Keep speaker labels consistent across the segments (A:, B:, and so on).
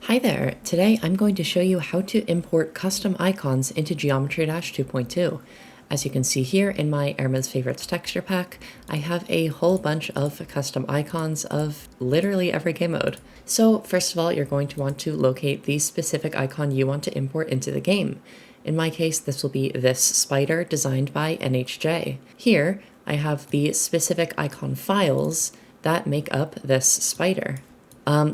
A: Hi there! Today I'm going to show you how to import custom icons into Geometry Dash 2.2. As you can see here in my Airman's Favorites texture pack, I have a whole bunch of custom icons of literally every game mode. So first of all, you're going to want to locate the specific icon you want to import into the game. In my case, this will be this spider designed by NHJ. Here, I have the specific icon files that make up this spider.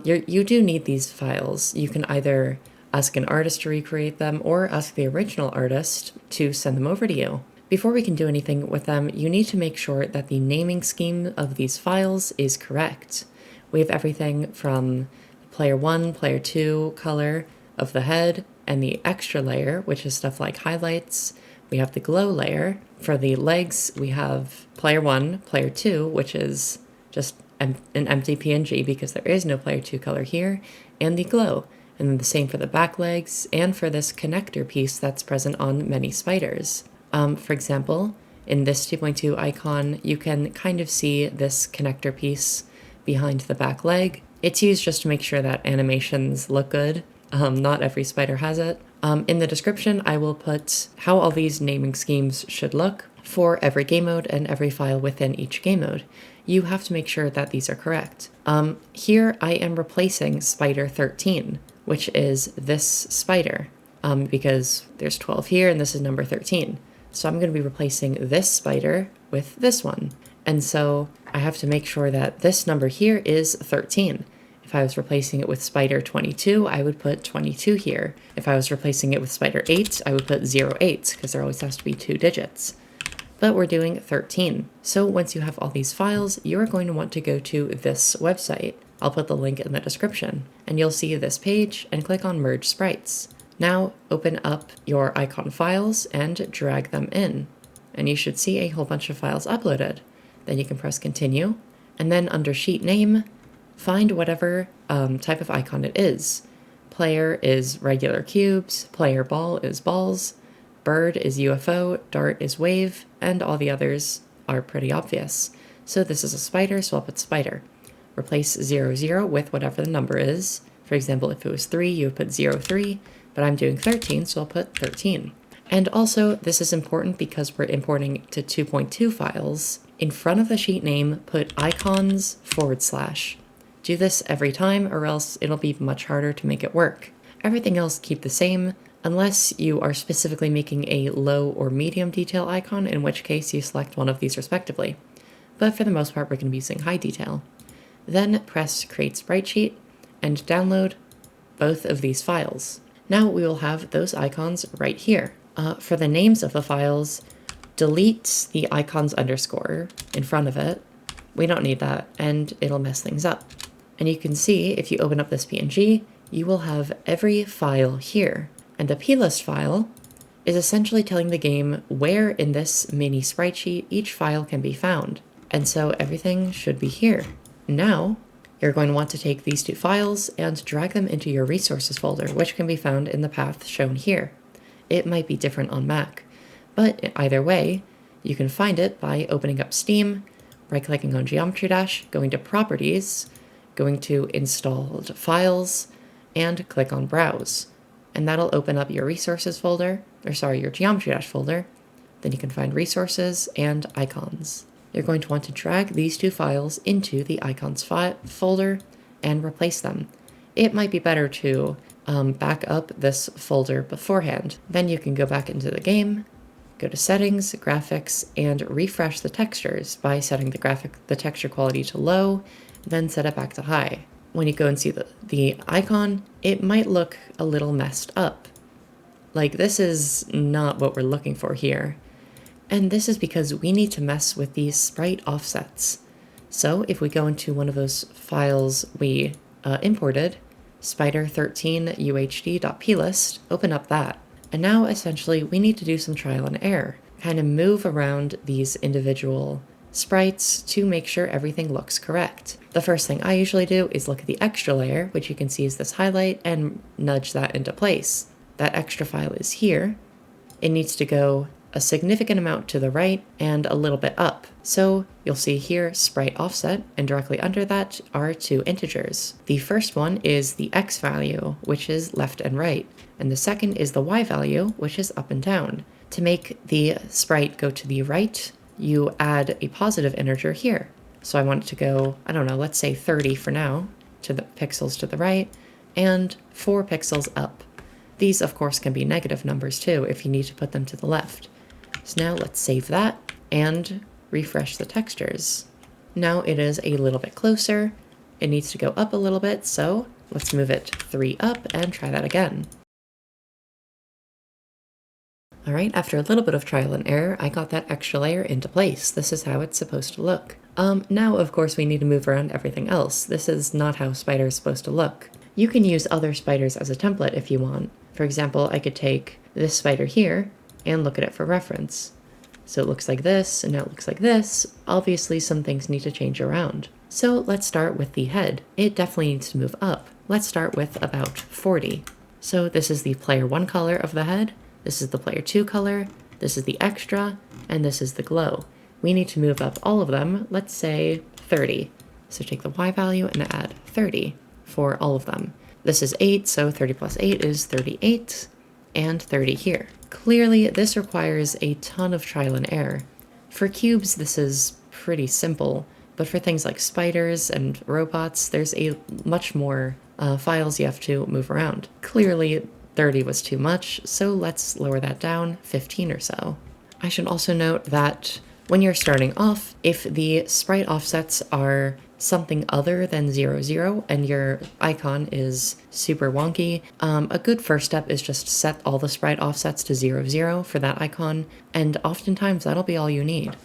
A: You do need these files. You can either ask an artist to recreate them or ask the original artist to send them over to you. Before we can do anything with them, you need to make sure that the naming scheme of these files is correct. We have everything from player 1, player 2 color of the head, and the extra layer, which is stuff like highlights. We have the glow layer. For the legs, we have player 1, player 2, which is just an empty PNG because there is no player 2 color here, and the glow. And then the same for the back legs and for this connector piece that's present on many spiders. For example, in this 2.2 icon, you can kind of see this connector piece behind the back leg. It's used just to make sure that animations look good. Not every spider has it. In the description, I will put how all these naming schemes should look for every game mode and every file within each game mode. You have to make sure that these are correct. Here I am replacing spider 13, which is this spider, because there's 12 here and this is number 13. So I'm going to be replacing this spider with this one. And so I have to make sure that this number here is 13. If I was replacing it with spider 22, I would put 22 here. If I was replacing it with spider 8, I would put 08, because there always has to be 2 digits. But we're doing 13. So once you have all these files, you're going to want to go to this website. I'll put the link in the description, and you'll see this page and click on Merge Sprites. Now open up your icon files and drag them in, and you should see a whole bunch of files uploaded. Then you can press Continue, and then under Sheet Name, find whatever type of icon it is. Player is regular cubes, player ball is balls, bird is UFO, dart is wave, and all the others are pretty obvious. So this is a spider, so I'll put spider. Replace 00 with whatever the number is. For example, if it was 3, you would put 03, but I'm doing 13, so I'll put 13. And also, this is important because we're importing to 2.2 files. In front of the sheet name, put icons /. Do this every time, or else it'll be much harder to make it work. Everything else keep the same, unless you are specifically making a low or medium detail icon, in which case you select one of these respectively. But for the most part, we're going to be using high detail. Then press Create Sprite Sheet and download both of these files. Now we will have those icons right here. For the names of the files, delete the icons underscore in front of it. We don't need that, and it'll mess things up. And you can see, if you open up this PNG, you will have every file here. And the plist file is essentially telling the game where in this mini sprite sheet each file can be found. And so everything should be here. Now, you're going to want to take these two files and drag them into your resources folder, which can be found in the path shown here. It might be different on Mac, but either way, you can find it by opening up Steam, right-clicking on Geometry Dash, going to Properties, going to Installed Files, and click on Browse. And that'll open up your resources folder, your Geometry Dash folder. Then you can find resources and icons. You're going to want to drag these two files into the icons folder and replace them. It might be better to back up this folder beforehand. Then you can go back into the game, go to Settings, Graphics, and refresh the textures by setting the texture quality to low, then set it back to high. When you go and see the icon, it might look a little messed up. Like, this is not what we're looking for here. And this is because we need to mess with these sprite offsets. So if we go into one of those files we imported, spider13uhd.plist, open up that. And now essentially we need to do some trial and error, kind of move around these individual sprites to make sure everything looks correct. The first thing I usually do is look at the extra layer, which you can see is this highlight, and nudge that into place. That extra file is here. It needs to go a significant amount to the right and a little bit up. So you'll see here sprite offset, and directly under that are two integers. The first one is the x value, which is left and right, and the second is the y value, which is up and down. To make the sprite go to the right, you add a positive integer here. So I want it to go, I don't know, let's say 30 for now, to the pixels to the right, and 4 pixels up. These, of course, can be negative numbers too if you need to put them to the left. So now let's save that and refresh the textures. Now it is a little bit closer. It needs to go up a little bit, so let's move it 3 up and try that again. Alright, after a little bit of trial and error, I got that extra layer into place. This is how it's supposed to look. Now, of course, we need to move around everything else. This is not how Spider is supposed to look. You can use other spiders as a template if you want. For example, I could take this spider here and look at it for reference. So it looks like this, and now it looks like this. Obviously, some things need to change around. So let's start with the head. It definitely needs to move up. Let's start with about 40. So this is the player 1 color of the head, this is the player 2 color, this is the extra, and this is the glow. We need to move up all of them, let's say 30. So take the y value and add 30 for all of them. This is 8, so 30 plus 8 is 38, and 30 here. Clearly, this requires a ton of trial and error. For cubes, this is pretty simple, but for things like spiders and robots, there's a much more files you have to move around. Clearly, 30 was too much, so let's lower that down 15 or so. I should also note that when you're starting off, if the sprite offsets are something other than 0, 0, and your icon is super wonky, a good first step is just set all the sprite offsets to 0, 0 for that icon, and oftentimes that'll be all you need.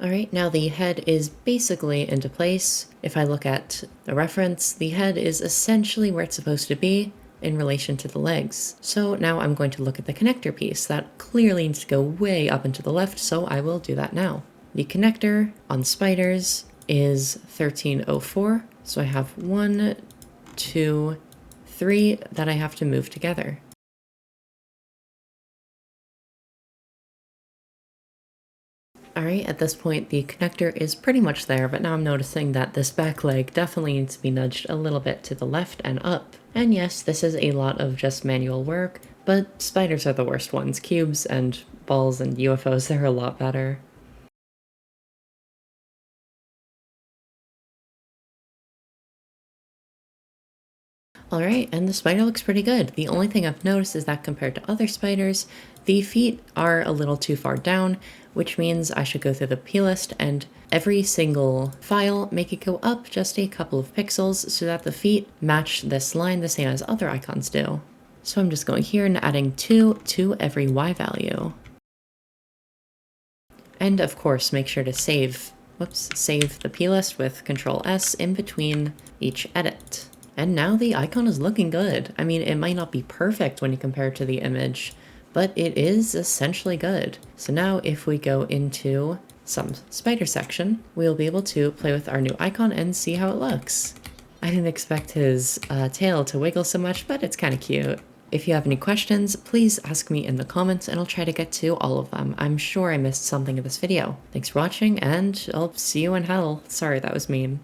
A: Alright, now the head is basically into place. If I look at the reference, the head is essentially where it's supposed to be in relation to the legs. So now I'm going to look at the connector piece. That clearly needs to go way up and to the left, so I will do that now. The connector on spiders is 1304, so I have 1, 2, 3 that I have to move together. Alright, at this point the connector is pretty much there, but now I'm noticing that this back leg definitely needs to be nudged a little bit to the left and up. And yes, this is a lot of just manual work, but spiders are the worst ones. Cubes and balls and UFOs, they're a lot better. Alright, and the spider looks pretty good. The only thing I've noticed is that compared to other spiders, the feet are a little too far down, which means I should go through the plist and every single file make it go up just a couple of pixels so that the feet match this line the same as other icons do. So I'm just going here and adding 2 to every y value. And of course, make sure to save the plist with Control S in between each edit. And now the icon is looking good. I mean, it might not be perfect when you compare it to the image, but it is essentially good. So now if we go into some spider section, we'll be able to play with our new icon and see how it looks. I didn't expect his tail to wiggle so much, but it's kind of cute. If you have any questions, please ask me in the comments and I'll try to get to all of them. I'm sure I missed something in this video. Thanks for watching and I'll see you in hell. Sorry, that was mean.